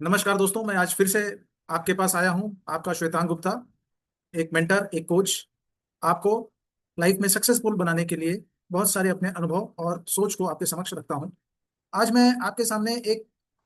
नमस्कार दोस्तों, मैं आज फिर से आपके पास आया हूं। आपका श्वेतांग गुप्ता, एक मेंटर, एक कोच। आपको लाइफ में सक्सेसफुल बनाने के लिए बहुत सारे अपने अनुभव और सोच को आपके समक्ष रखता हूं। आज मैं आपके सामने एक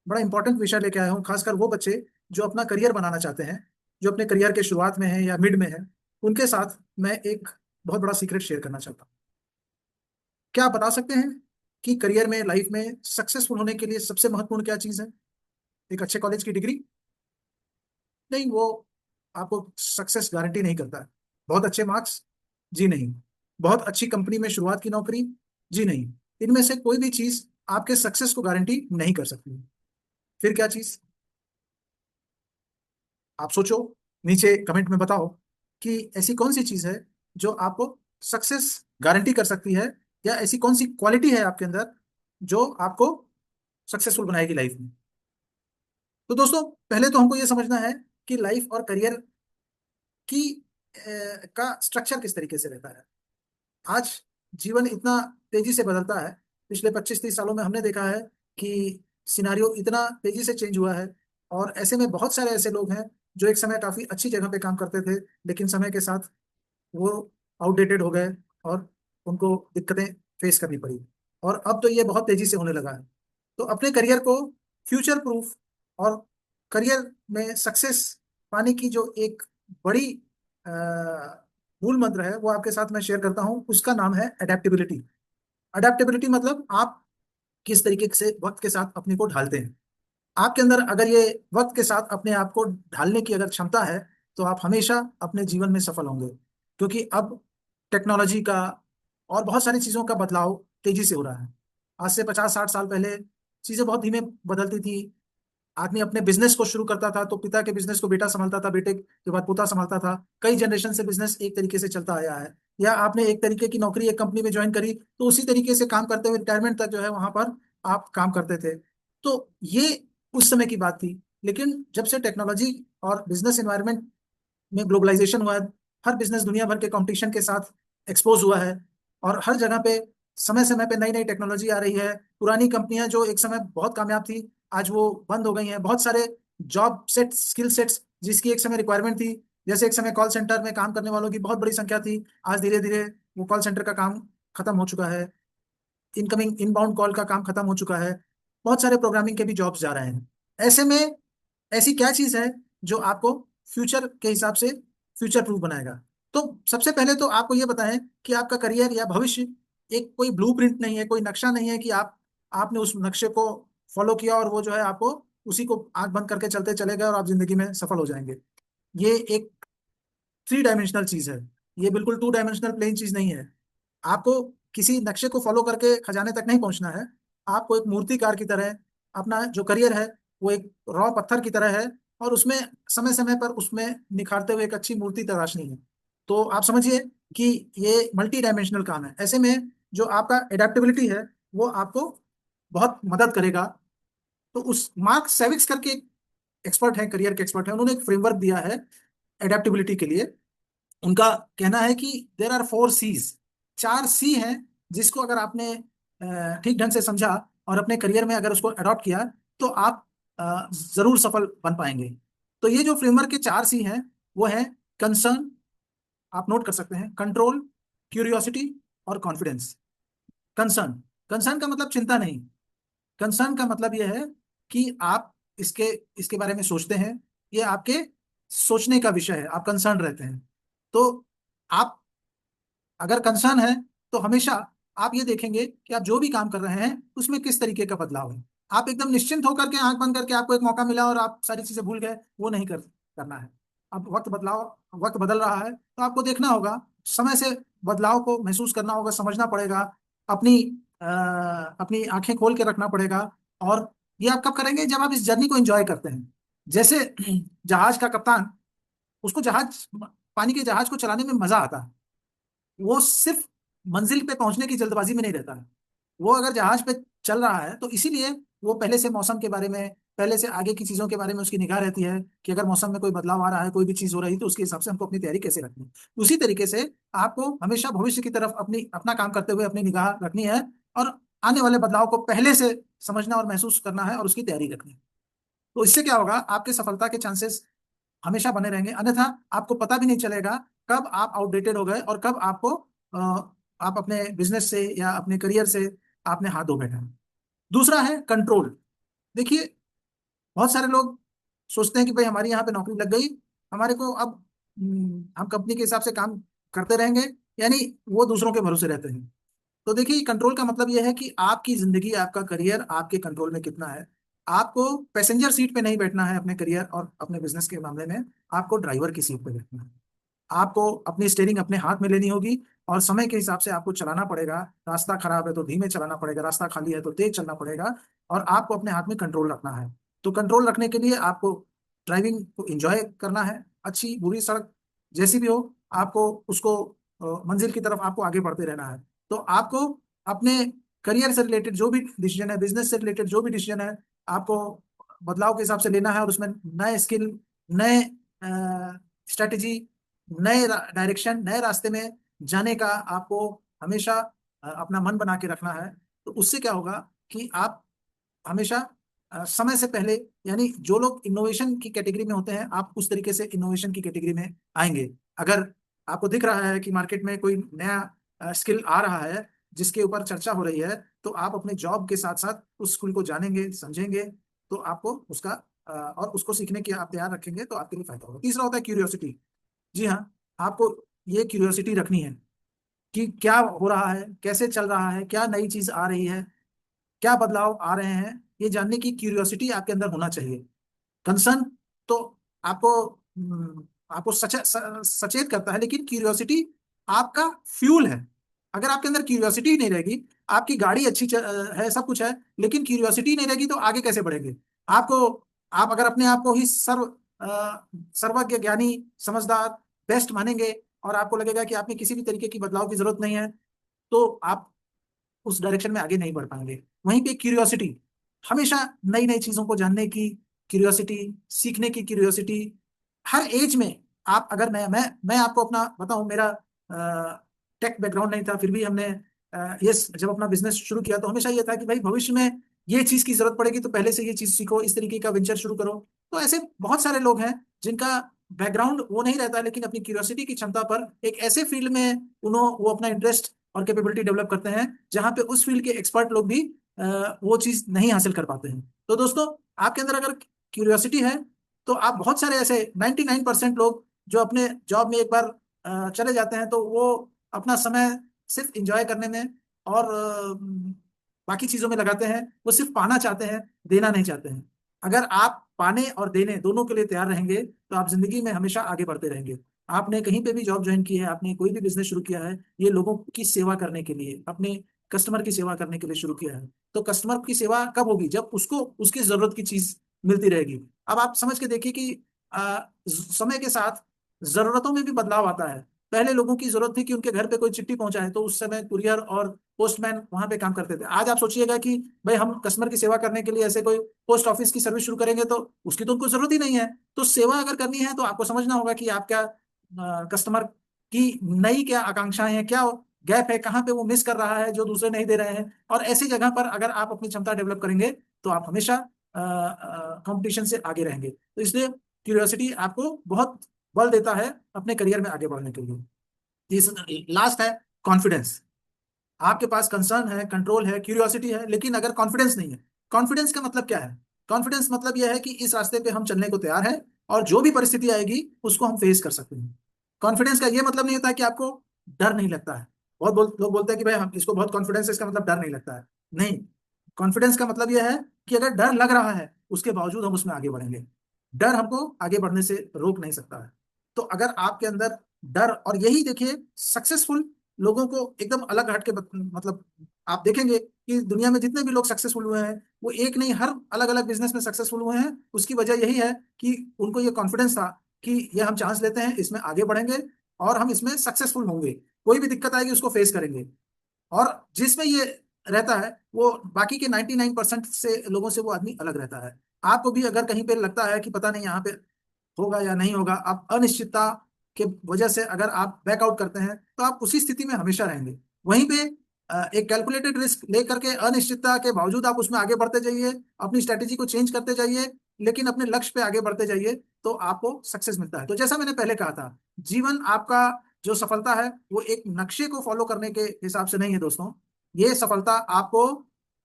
बड़ा इंपॉर्टेंट विषय लेके आया हूं, खासकर वो बच्चे जो अपना करियर बनाना चाहते हैं, जो अपने करियर के शुरुआत में हैं या मिड में हैं। उनके साथ मैं एक बहुत बड़ा सीक्रेट शेयर करना चाहता हूं। क्या आप बता सकते हैं कि करियर में, लाइफ में सक्सेसफुल होने के लिए सबसे महत्वपूर्ण क्या चीज़ है? एक अच्छे कॉलेज की डिग्री? नहीं, वो आपको सक्सेस गारंटी नहीं करता है। बहुत अच्छे मार्क्स? जी नहीं। बहुत अच्छी कंपनी में शुरुआत की नौकरी? जी नहीं। इनमें से कोई भी चीज आपके सक्सेस को गारंटी नहीं कर सकती। फिर क्या चीज? आप सोचो, नीचे कमेंट में बताओ कि ऐसी कौन सी चीज है जो आपको सक्सेस गारंटी कर सकती है, या ऐसी कौन सी क्वालिटी है आपके अंदर जो आपको सक्सेसफुल बनाएगी लाइफ में। तो दोस्तों, पहले तो हमको ये समझना है कि लाइफ और करियर की का स्ट्रक्चर किस तरीके से रहता है। आज जीवन इतना तेजी से बदलता है। पिछले 25-30 सालों में हमने देखा है कि सिनारियो इतना तेजी से चेंज हुआ है। और ऐसे में बहुत सारे ऐसे लोग हैं जो एक समय काफी अच्छी जगह पे काम करते थे, लेकिन समय के साथ वो आउटडेटेड हो गए और उनको दिक्कतें फेस करनी पड़ी। और अब तो ये बहुत तेजी से होने लगा है। तो अपने करियर को फ्यूचर प्रूफ और करियर में सक्सेस पाने की जो एक बड़ी अ, मूल मंत्र है, वो आपके साथ मैं शेयर करता हूं। उसका नाम है अडेप्टेबिलिटी। अडेप्टेबिलिटी मतलब आप किस तरीके से वक्त के साथ अपने को ढालते हैं। आपके अंदर अगर ये वक्त के साथ अपने आप को ढालने की अगर क्षमता है, तो आप हमेशा अपने जीवन में सफल होंगे। क्योंकि अब टेक्नोलॉजी का और बहुत सारी चीजों का बदलाव तेजी से हो रहा है। आज से 50-60 साल पहले चीजें बहुत धीमे बदलती थी। आदमी अपने बिजनेस को शुरू करता था तो पिता के बिजनेस को बेटा संभालता था, बेटे के बाद पोता संभालता था। कई जनरेशन से बिजनेस एक तरीके से चलता आया है। या आपने एक तरीके की नौकरी एक कंपनी में ज्वाइन करी तो उसी तरीके से काम करते हुए रिटायरमेंट तक जो है वहां पर आप काम करते थे। तो ये उस समय की बात थी। लेकिन जब से टेक्नोलॉजी और बिजनेस एनवायरनमेंट में ग्लोबलाइजेशन हुआ है, हर बिजनेस दुनिया भर के कंपटीशन के साथ एक्सपोज हुआ है। और हर जगह पे समय समय पे नई नई टेक्नोलॉजी आ रही है। पुरानी कंपनियां जो एक समय बहुत कामयाब थी, आज वो बंद हो गई हैं। बहुत सारे जॉब सेट, स्किल सेट्स जिसकी एक समय रिक्वायरमेंट थी, जैसे एक समय कॉल सेंटर में काम करने वालों की बहुत बड़ी संख्या थी, आज धीरे धीरे वो कॉल सेंटर का काम खत्म हो चुका है। इनकमिंग इनबाउंड कॉल का काम खत्म हो चुका है। बहुत सारे प्रोग्रामिंग के भी जॉब्स जा रहे हैं। ऐसे में ऐसी क्या चीज है जो आपको फ्यूचर के हिसाब से फ्यूचर प्रूफ बनाएगा? तो सबसे पहले तो आपको ये बताएं कि आपका करियर या भविष्य एक कोई ब्लूप्रिंट नहीं है, कोई नक्शा नहीं है कि आपने उस नक्शे को फॉलो किया और वो जो है आपको उसी को आंख बंद करके चलते चले गए और आप जिंदगी में सफल हो जाएंगे। ये एक 3 डायमेंशनल चीज है। ये बिल्कुल 2 डायमेंशनल प्लेन चीज नहीं है। आपको किसी नक्शे को फॉलो करके खजाने तक नहीं पहुंचना है। आपको एक मूर्तिकार की तरह अपना जो करियर है वो एक रॉ पत्थर की तरह है, और उसमें समय समय पर उसमें निखारते हुए एक अच्छी मूर्ति तराशनी है। तो आप समझिए कि ये मल्टी डायमेंशनल काम है। ऐसे में जो आपका एडेप्टेबिलिटी है वो आपको बहुत मदद करेगा। तो उस मार्क सेविक्स करके एक एक्सपर्ट है, करियर के एक्सपर्ट है, उन्होंने एक फ्रेमवर्क दिया है एडेप्टेबिलिटी के लिए। उनका कहना है कि देर आर 4 C's। 4 C हैं जिसको अगर आपने ठीक ढंग से समझा और अपने करियर में अगर उसको अडॉप्ट किया तो आप जरूर सफल बन पाएंगे। तो ये जो फ्रेमवर्क के 4 C हैं वो है कंसर्न, आप नोट कर सकते हैं, कंट्रोल, क्यूरियोसिटी और कॉन्फिडेंस। कंसर्न, कंसर्न का मतलब चिंता नहीं। कंसर्न का मतलब यह है कि आप इसके इसके बारे में सोचते हैं। ये आपके सोचने का विषय है, आप कंसर्न रहते हैं। तो आप अगर कंसर्न है तो हमेशा आप ये देखेंगे कि आप जो भी काम कर रहे हैं उसमें किस तरीके का बदलाव है। आप एकदम निश्चिंत होकर के आंख बंद करके आपको एक मौका मिला और आप सारी चीजें भूल गए, वो नहीं करना है। अब वक्त बदल रहा है तो आपको देखना होगा, समय से बदलाव को महसूस करना होगा, समझना पड़ेगा। अपनी अपनी आंखें खोल के रखना पड़ेगा। और ये आप कब करेंगे? जब आप इस जर्नी को एंजॉय करते हैं। जैसे जहाज का कप्तान, उसको जहाज, पानी के जहाज को चलाने में मजा आता है। वो सिर्फ मंजिल पे पहुंचने की जल्दबाजी में नहीं रहता है। वो अगर जहाज पे चल रहा है तो इसीलिए वो पहले से मौसम के बारे में, पहले से आगे की चीजों के बारे में उसकी निगाह रहती है कि अगर मौसम में कोई बदलाव आ रहा है, कोई भी चीज हो रही है, तो उसके हिसाब से हमको अपनी तैयारी कैसे रखनी है। उसी तरीके से आपको हमेशा भविष्य की तरफ अपना काम करते हुए अपनी निगाह रखनी है, और आने वाले बदलाव को पहले से समझना और महसूस करना है और उसकी तैयारी रखनी है। तो इससे क्या होगा, आपके सफलता के चांसेस हमेशा बने रहेंगे। अन्यथा आपको पता भी नहीं चलेगा कब आप आउटडेटेड हो गए और कब आपको आप अपने बिजनेस से या अपने करियर से आपने हाथ धो बैठा। दूसरा है कंट्रोल। देखिए, बहुत सारे लोग सोचते हैं कि भाई हमारी यहाँ पे नौकरी लग गई, हमारे को अब हम कंपनी के हिसाब से काम करते रहेंगे, यानी वो दूसरों के भरोसे रहते हैं। तो देखिए, कंट्रोल का मतलब यह है कि आपकी जिंदगी, आपका करियर आपके कंट्रोल में कितना है। आपको पैसेंजर सीट पे नहीं बैठना है अपने करियर और अपने बिजनेस के मामले में, आपको ड्राइवर की सीट पे बैठना है। आपको अपनी स्टीयरिंग अपने हाथ में लेनी होगी और समय के हिसाब से आपको चलाना पड़ेगा। रास्ता खराब है तो धीमे चलाना पड़ेगा, रास्ता खाली है तो तेज चलना पड़ेगा, और आपको अपने हाथ में कंट्रोल रखना है। तो कंट्रोल रखने के लिए आपको ड्राइविंग को एंजॉय करना है। अच्छी बुरी सड़क जैसी भी हो, आपको उसको मंजिल की तरफ आपको आगे बढ़ते रहना है। तो आपको अपने करियर से रिलेटेड जो भी डिसीजन है, बिजनेस से रिलेटेड जो भी डिसीजन है, आपको बदलाव के हिसाब से लेना है, और उसमें नए स्किल, नए स्ट्रेटेजी, नए डायरेक्शन, नए रास्ते में जाने का आपको हमेशा अपना मन बना के रखना है। तो उससे क्या होगा कि आप हमेशा समय से पहले, यानी जो लोग इनोवेशन की कैटेगरी में होते हैं, आप उस तरीके से इनोवेशन की कैटेगरी में आएंगे। अगर आपको दिख रहा है कि मार्केट में कोई नया स्किल आ रहा है जिसके ऊपर चर्चा हो रही है, तो आप अपने जॉब के साथ साथ उस स्किल को जानेंगे, समझेंगे, तो आपको उसका और उसको सीखने की आप तैयार रखेंगे तो आपके लिए फायदा होगा। तीसरा होता है क्यूरियोसिटी। जी हाँ, आपको ये क्यूरियोसिटी रखनी है कि क्या हो रहा है, कैसे चल रहा है, क्या नई चीज आ रही है, क्या बदलाव आ रहे हैं, ये जानने की क्यूरियोसिटी आपके अंदर होना चाहिए। कंसर्न तो आपको आपको सचेत करता है, लेकिन क्यूरियोसिटी आपका फ्यूल है। अगर आपके अंदर क्यूरियोसिटी नहीं रहेगी, आपकी गाड़ी अच्छी है, सब कुछ है, लेकिन क्यूरियोसिटी नहीं रहेगी तो आगे कैसे बढ़ेंगे। आपको आप अगर अपने आप को ही सर्वज्ञ, ज्ञानी, समझदार, बेस्ट मानेंगे, और आपको लगेगा कि आप में किसी भी तरीके की बदलाव की जरूरत नहीं है, तो आप उस डायरेक्शन में आगे नहीं बढ़ पाएंगे। वहीं पे क्यूरियोसिटी, हमेशा नई नई चीजों को जानने की क्यूरियोसिटी, सीखने की क्यूरियोसिटी, हर एज में। आप अगर मैं आपको अपना बताऊं, मेरा टेक बैकग्राउंड नहीं था, फिर भी हमने ये जब अपना बिजनेस शुरू किया तो हमेशा ये था कि भाई भविष्य में ये चीज की जरूरत पड़ेगी तो पहले से ये चीज सीखो, इस तरीके का वेंचर शुरू करो। तो ऐसे बहुत सारे लोग हैं जिनका बैकग्राउंड वो नहीं रहता, लेकिन अपनी क्यूरियोसिटी की क्षमता पर एक ऐसे फील्ड में वो अपना इंटरेस्ट और कैपेबिलिटी डेवलप करते हैं जहां पे उस फील्ड के एक्सपर्ट लोग भी वो चीज नहीं हासिल कर पाते हैं। तो दोस्तों, आपके अंदर अगर क्यूरियोसिटी है तो आप बहुत सारे ऐसे 99% लोग जो अपने जॉब में एक बार चले जाते हैं तो वो अपना समय सिर्फ इंजॉय करने में और बाकी चीजों में लगाते हैं। वो सिर्फ पाना चाहते हैं, देना नहीं चाहते हैं। अगर आप पाने और देने दोनों के लिए तैयार रहेंगे तो आप जिंदगी में हमेशा आगे बढ़ते रहेंगे। आपने कहीं पे भी जॉब ज्वाइन की है, आपने कोई भी बिजनेस शुरू किया है, ये लोगों की सेवा करने के लिए, अपने कस्टमर की सेवा करने के लिए शुरू किया है। तो कस्टमर की सेवा कब होगी? जब उसको उसकी जरूरत की चीज मिलती रहेगी। अब आप समझ के देखिए कि समय के साथ जरूरतों में भी बदलाव आता है। पहले लोगों की जरूरत थी कि उनके घर पे कोई चिट्ठी पहुंचाए, तो उस समय कुरियर और पोस्टमैन वहां पे काम करते थे। आज आप सोचिएगा कि भाई हम कस्टमर की सेवा करने के लिए ऐसे कोई पोस्ट ऑफिस की सर्विस शुरू करेंगे तो उसकी तो उनको जरूरत ही नहीं है। तो सेवा अगर करनी है तो आपको समझना होगा कि आप क्या कस्टमर की नई क्या आकांक्षाएं हैं, क्या गैप है, कहाँ पे वो मिस कर रहा है जो दूसरे नहीं दे रहे हैं। और ऐसी जगह पर अगर आप अपनी क्षमता डेवलप करेंगे तो आप हमेशा कंपटीशन से आगे रहेंगे। तो इसलिए क्यूरियोसिटी आपको बहुत बल देता है अपने करियर में आगे बढ़ने के लिए। लास्ट है कॉन्फिडेंस। आपके पास कंसर्न है, कंट्रोल है, क्यूरियोसिटी है, लेकिन अगर कॉन्फिडेंस नहीं है। कॉन्फिडेंस का मतलब क्या है? कॉन्फिडेंस मतलब यह है कि इस रास्ते पे हम चलने को तैयार हैं और जो भी परिस्थिति आएगी उसको हम फेस कर सकते हैं। कॉन्फिडेंस का यह मतलब नहीं होता कि आपको डर नहीं लगता है। लोग बोलते हैं कि भाई हम इसको बहुत कॉन्फिडेंस है, इसका मतलब डर नहीं लगता है। नहीं, कॉन्फिडेंस का मतलब यह है कि अगर डर लग रहा है उसके बावजूद हम उसमें आगे बढ़ेंगे। डर हमको आगे बढ़ने से रोक नहीं सकता है। तो अगर आपके अंदर डर, और यही देखिए सक्सेसफुल लोगों को एकदम अलग हट के मतलब आप देखेंगे कि दुनिया में जितने भी लोग सक्सेसफुल हुए हैं वो एक नहीं, हर अलग अलग बिजनेस में सक्सेसफुल हुए हैं। उसकी वजह यही है कि उनको ये कॉन्फिडेंस था कि ये हम चांस लेते हैं, इसमें आगे बढ़ेंगे और हम इसमें सक्सेसफुल होंगे। कोई भी दिक्कत आएगी उसको फेस करेंगे। और जिसमें ये रहता है वो बाकी के 99% से लोगों से वो आदमी अलग रहता है। आपको भी अगर कहीं पे लगता है कि पता नहीं यहाँ पे होगा या नहीं होगा, आप अनिश्चितता के वजह से अगर आप बैकआउट करते हैं तो आप उसी स्थिति में हमेशा रहेंगे। वहीं पे एक कैलकुलेटेड रिस्क लेकर के अनिश्चितता के बावजूद आप उसमें आगे बढ़ते जाइए, अपनी स्ट्रेटेजी को चेंज करते जाइए, लेकिन अपने लक्ष्य पे आगे बढ़ते जाइए तो आपको सक्सेस मिलता है। तो जैसा मैंने पहले कहा था, जीवन आपका जो सफलता है वो एक नक्शे को फॉलो करने के हिसाब से नहीं है दोस्तों। ये सफलता आपको,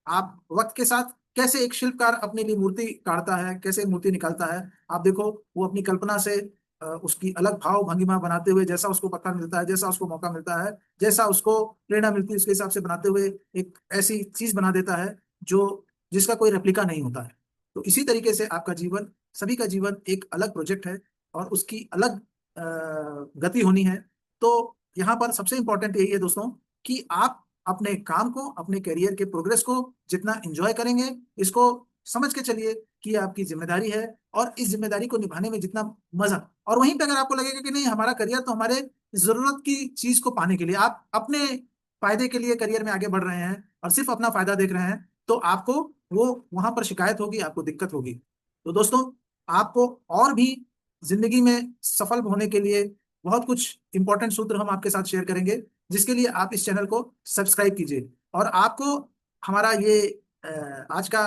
आप वक्त के साथ कैसे एक शिल्पकार अपने लिए मूर्ति काढ़ता है, कैसे मूर्ति निकालता है, आप देखो वो अपनी कल्पना से उसकी अलग भाव भंगिमा बनाते हुए, जैसा उसको पता मिलता है, जैसा उसको मौका मिलता है, जैसा उसको प्रेरणा मिलती है, उसके हिसाब से बनाते हुए एक ऐसी चीज बना देता है जो जिसका कोई रेप्लिका नहीं होता है। तो इसी तरीके से आपका जीवन, सभी का जीवन एक अलग प्रोजेक्ट है और उसकी अलग गति होनी है। तो यहाँ पर सबसे इंपॉर्टेंट यही है दोस्तों कि आप अपने काम को, अपने करियर के प्रोग्रेस को जितना एंजॉय करेंगे, इसको समझ के चलिए कि ये आपकी जिम्मेदारी है, और इस जिम्मेदारी को निभाने में जितना मजा, और वहीं पे अगर आपको लगेगा कि नहीं हमारा करियर तो हमारे जरूरत की चीज को पाने के लिए, आप अपने फायदे के लिए करियर में आगे बढ़ रहे हैं और सिर्फ अपना फायदा देख रहे हैं, तो आपको वो वहां पर शिकायत होगी, आपको दिक्कत होगी। तो दोस्तों, आपको और भी जिंदगी में सफल होने के लिए बहुत कुछ इंपॉर्टेंट सूत्र हम आपके साथ शेयर करेंगे, जिसके लिए आप इस चैनल को सब्सक्राइब कीजिए। और आपको हमारा ये आज का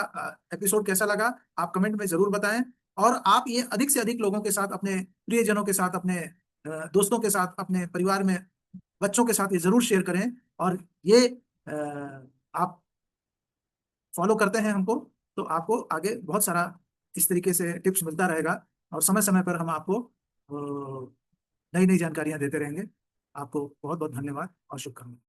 एपिसोड कैसा लगा, आप कमेंट में जरूर बताएं। और आप ये अधिक से अधिक लोगों के साथ, अपने प्रियजनों के साथ, अपने दोस्तों के साथ, अपने परिवार में बच्चों के साथ ये जरूर शेयर करें। और ये आप फॉलो करते हैं हमको, तो आपको आगे बहुत सारा इस तरीके से टिप्स मिलता रहेगा, और समय समय पर हम आपको नई नई जानकारियां देते रहेंगे। आपको बहुत बहुत धन्यवाद और शुभकामनाएं।